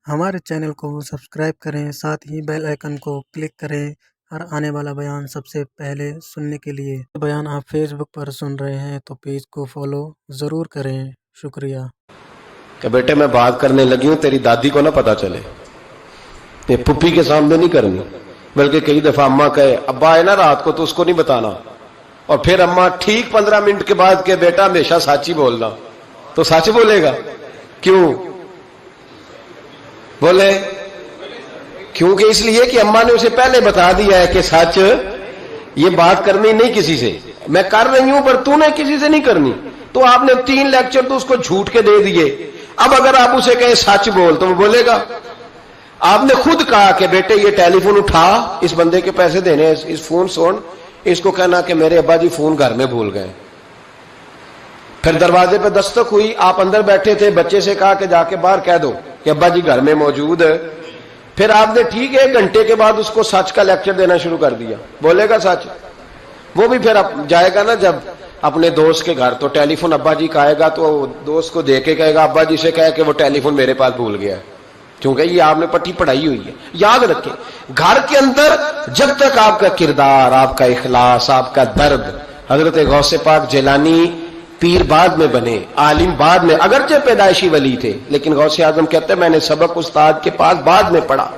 हमारे चैनल को सब्सक्राइब करें, साथ ही बेल आइकन को क्लिक करें और आने वाला बयान सबसे पहले सुनने के लिए। बयान आप फेसबुक पर सुन रहे हैं तो पेज को फॉलो ज़रूर करें। शुक्रिया। कि बेटे मैं बात करने लगी हूं, तेरी दादी को ना पता चले। ये पुप्पी के सामने नहीं करनी, बल्कि कई दफा अम्मा कहे अब्बा आए ना रात को तो उसको नहीं बताना, और फिर अम्मा ठीक 15 मिनट के बाद के बेटा हमेशा सच ही बोलना, तो सच बोलेगा। क्यों बोले? क्योंकि इसलिए कि अम्मा ने उसे पहले बता दिया है कि सच ये बात करनी नहीं किसी से, मैं कर रही हूं पर तूने किसी से नहीं करनी। तो आपने 3 लेक्चर तो उसको झूठ के दे दिए। अब अगर आप उसे कहें सच बोल तो वो बोलेगा। आपने खुद कहा कि बेटे ये टेलीफोन उठा, इस बंदे के पैसे देने, इस फोन सुन, इसको कहना कि मेरे अब्बा जी फोन घर में भूल गए। फिर दरवाजे पे दस्तक हुई, आप अंदर बैठे थे, बच्चे से कहा कि जाके बाहर कह दो कि अब्बा जी घर में मौजूद है। फिर आपने ठीक 1 घंटे के बाद उसको सच का लेक्चर देना शुरू कर दिया। बोलेगा सच? वो भी फिर जाएगा ना जब अपने दोस्त के घर, तो टेलीफोन अब्बा जी का आएगा तो दोस्त को दे के कहेगा अब्बा जी से कहे कि वो टेलीफोन मेरे पास भूल गया है, क्योंकि ये आपने पट्टी पढ़ाई हुई है। याद रखें, घर के अंदर जब तक आपका किरदार, आपका इखलास, आपका दर्द, हजरत गौसे पाक जिलानी पीर बाद में बने, आलिम बाद में, अगरचे पैदाइशी वली थे, लेकिन गौसे आजम कहते हैं मैंने सबक उस्ताद के पास बाद में पढ़ा।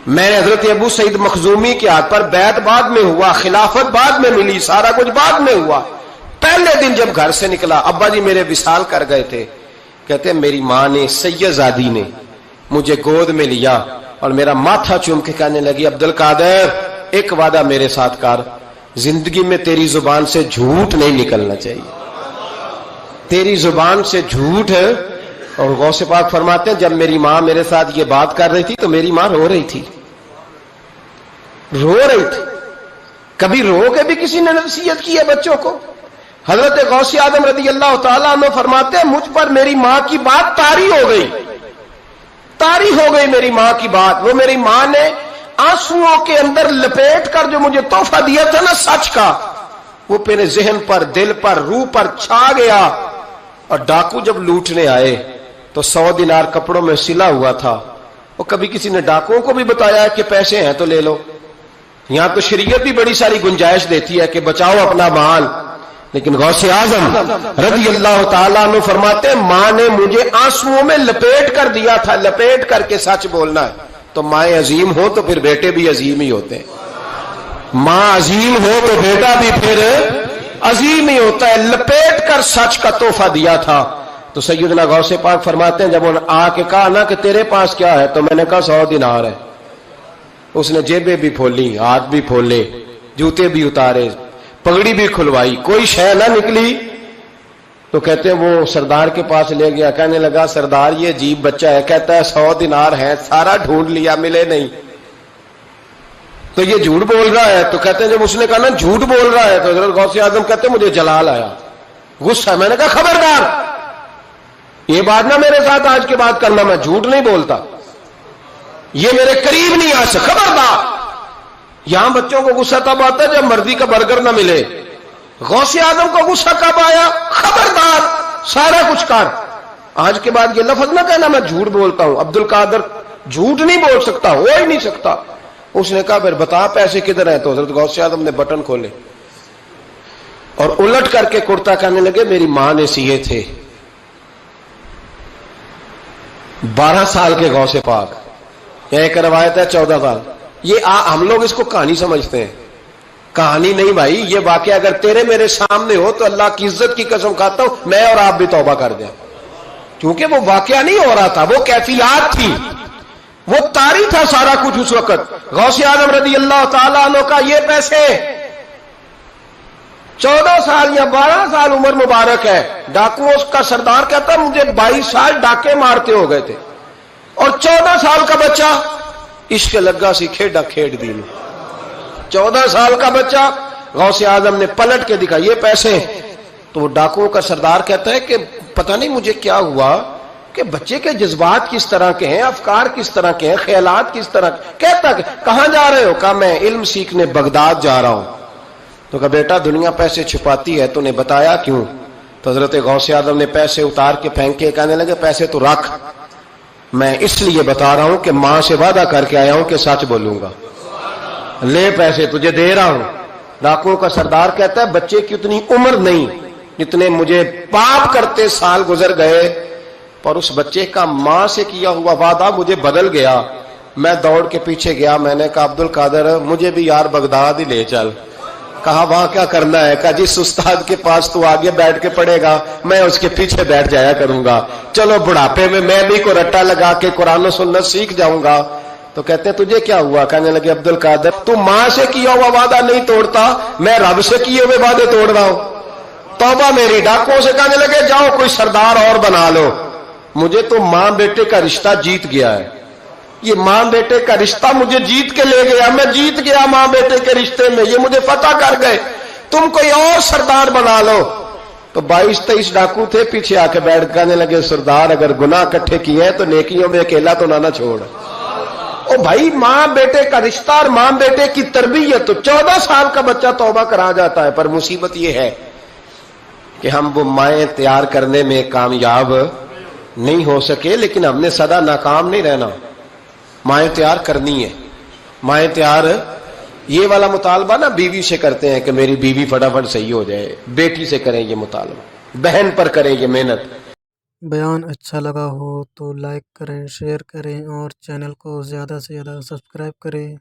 मैंने हजरत अबू सईद मखजूमी के हाथ पर बैत बाद में हुआ, खिलाफत बाद में मिली, सारा कुछ बाद में हुआ। पहले दिन जब घर से निकला, अब्बा जी मेरे विसाल कर गए थे, कहते हैं मेरी माँ ने, सैयदादी ने मुझे गोद में लिया और मेरा माथा चूम के कहने लगी अब्दुल कादर एक वादा मेरे साथ कर, जिंदगी में तेरी जुबान से झूठ नहीं निकलना चाहिए, तेरी जुबान से झूठ है। और गौसे पाक फरमाते हैं जब मेरी माँ मेरे साथ ये बात कर रही थी तो मेरी माँ रो रही थी, रो रही थी। कभी रो के भी किसी ने नसीहत की है बच्चों को? हजरत गौसे आजम रज़ी अल्लाह तआला अन्हु फरमाते हैं मुझ पर मेरी माँ की बात तारी हो गई, तारी हो गई मेरी माँ की बात। वो मेरी माँ ने आंसुओं के अंदर लपेट कर जो मुझे तोहफा दिया था ना सच का, वो मेरे जहन पर, दिल पर, रूह पर छा गया। और डाकू जब लूटने आए तो 100 दिनार कपड़ों में सिला हुआ था। वो कभी किसी ने डाकुओं को भी बताया कि पैसे हैं तो ले लो? यहां तो शरीयत भी बड़ी सारी गुंजाइश देती है कि बचाओ अपना माल, लेकिन गौसे आजम रज़ी अल्लाह तआला अन्हु फरमाते हैं मां ने मुझे आंसुओं में लपेट कर दिया था, लपेट करके सच बोलना है। तो माएं अजीम हो तो फिर बेटे भी अजीम ही होते हैं, मां अजीम हो तो बेटा भी फिर अजीम ही होता है। लपेट कर सच का तोहफा दिया था। तो सैयदना गौसे पाक फरमाते हैं जब उन्होंने आके कहा ना कि तेरे पास क्या है, तो मैंने कहा 100 दिनार है। उसने जेबें भी खोली, हाथ भी खोले, जूते भी उतारे, पगड़ी भी खुलवाई, कोई शय ना निकली। तो कहते हैं वो सरदार के पास ले गया, कहने लगा सरदार ये अजीब बच्चा है, कहता है 100 दिनार है, सारा ढूंढ लिया मिले नहीं, तो ये झूठ बोल रहा है। तो कहते हैं जब उसने कहा ना झूठ बोल रहा है, तो हजरत गौसे आजम कहते हैं मुझे जलाल आया, गुस्सा। मैंने कहा खबरदार ये बात ना मेरे साथ आज के बाद करना, मैं झूठ नहीं बोलता, ये मेरे करीब नहीं आ सकता, खबरदार। यहां बच्चों को गुस्सा तब आता है जब मर्जी का बर्गर ना मिले। गौसे आजम को गुस्सा कब आया? खबरदार सारा कुछ कर, आज के बाद ये लफ्ज ना कहना मैं झूठ बोलता हूं। अब्दुल कादर झूठ नहीं बोल सकता, हो ही नहीं सकता। उसने कहा फिर बता पैसे किधर हैं? तो हजरत गौसे आजम ने बटन खोले और उलट करके कुर्ता कहने लगे मेरी मां ने सिए थे। 12 साल के गौसे पाक, एक रवायत है 14 साल। ये हम लोग इसको कहानी समझते हैं, कहानी नहीं भाई, ये वाकया अगर तेरे मेरे सामने हो तो अल्लाह की इज्जत की कसम खाता हूं मैं और आप भी तौबा कर दें, क्योंकि वो वाकया नहीं हो रहा था, वो कैफियत थी, वो तारी था सारा कुछ उस वक्त। गौसे आजम रज़ी अल्लाह तआला अन्हु का ये पैसे 14 साल या 12 साल उम्र मुबारक है। डाकुओं का सरदार कहता मुझे 22 साल डाके मारते हो गए थे, और 14 साल का बच्चा इश्क लगा सी खेड़ा खेड़ दी। 14 साल का बच्चा, गौसे आजम ने पलट के दिखा ये पैसे। तो डाकुओं का सरदार कहता है कि पता नहीं मुझे क्या हुआ कि बच्चे के जज्बात किस तरह के हैं, अफकार किस तरह के हैं, ख्यालात किस तरह। कहता कहां जा रहे हो? कहा मैं इल्म सीखने बगदाद जा रहा हूं। तो कहा बेटा दुनिया पैसे छुपाती है, तूने बताया क्यों? तो हजरत गौसे आजम ने पैसे उतार के फेंके, कहने लगे पैसे तो रख, میں اس لیے بتا رہا ہوں کہ ماں سے وعدہ کر کے آیا ہوں کہ سچ بولوں گا. لے پیسے تجھے دے رہا ہوں. ڈاکوؤں کا سردار کہتا ہے بچے کی اتنی عمر نہیں جتنے مجھے پاپ کرتے سال گزر گئے، پر اس بچے کا ماں سے کیا ہوا وعدہ مجھے بدل گیا. میں دوڑ کے پیچھے گیا، میں نے کہا عبد القادر مجھے بھی یار بغداد ہی لے چل. کہا وہاں کیا کرنا ہے؟ کہا جس استاد کے پاس تو آگے بیٹھ کے پڑھے گا میں اس کے پیچھے بیٹھ جایا کروں گا، چلو بڑھاپے میں بھی کو رٹا لگا کے قرآن و سنت سیکھ جاؤں گا. تو کہتے ہیں تجھے کیا ہوا؟ کہنے لگے عبد القادر تو ماں سے کیا ہوا وعدہ نہیں توڑتا، میں رب سے کیے ہوئے وعدے توڑ رہا ہوں. توبہ میری. ڈاکوؤں سے کہنے لگے جاؤ کوئی سردار اور بنا لو. مجھے تو ماں بیٹے کا رشتہ جیت گیا ہے. یہ ماں بیٹے کا رشتہ مجھے جیت کے لے گیا، میں جیت گیا ماں بیٹے کے رشتے میں، یہ مجھے فتح کر گئے. تم کوئی اور سردار بنا لو. تو 22-23 ڈاکو تھے، پیچھے آ کے بیٹھ کہنے لگے سردار اگر گناہ اکٹھے کیے ہیں تو نیکیوں میں اکیلا تو نہ چھوڑ. او بھائی ماں بیٹے کا رشتہ اور ماں بیٹے کی تربیت، تو 14 سال کا بچہ توبہ کرا جاتا ہے. پر مصیبت یہ ہے کہ ہم وہ مائیں تیار کرنے میں کامیاب نہیں ہو سکے، لیکن ہم نے سدا ناکام نہیں رہنا. مائیں تیار کرنی ہے. مائیں تیار یہ والا مطالبہ نا بیوی سے کرتے ہیں کہ میری بیوی فٹافٹ صحیح ہو جائے، بیٹی سے کریں یہ مطالبہ، بہن پر کریں یہ محنت. بیان اچھا لگا ہو تو لائک کریں، شیئر کریں اور چینل کو زیادہ سے زیادہ سبسکرائب کریں.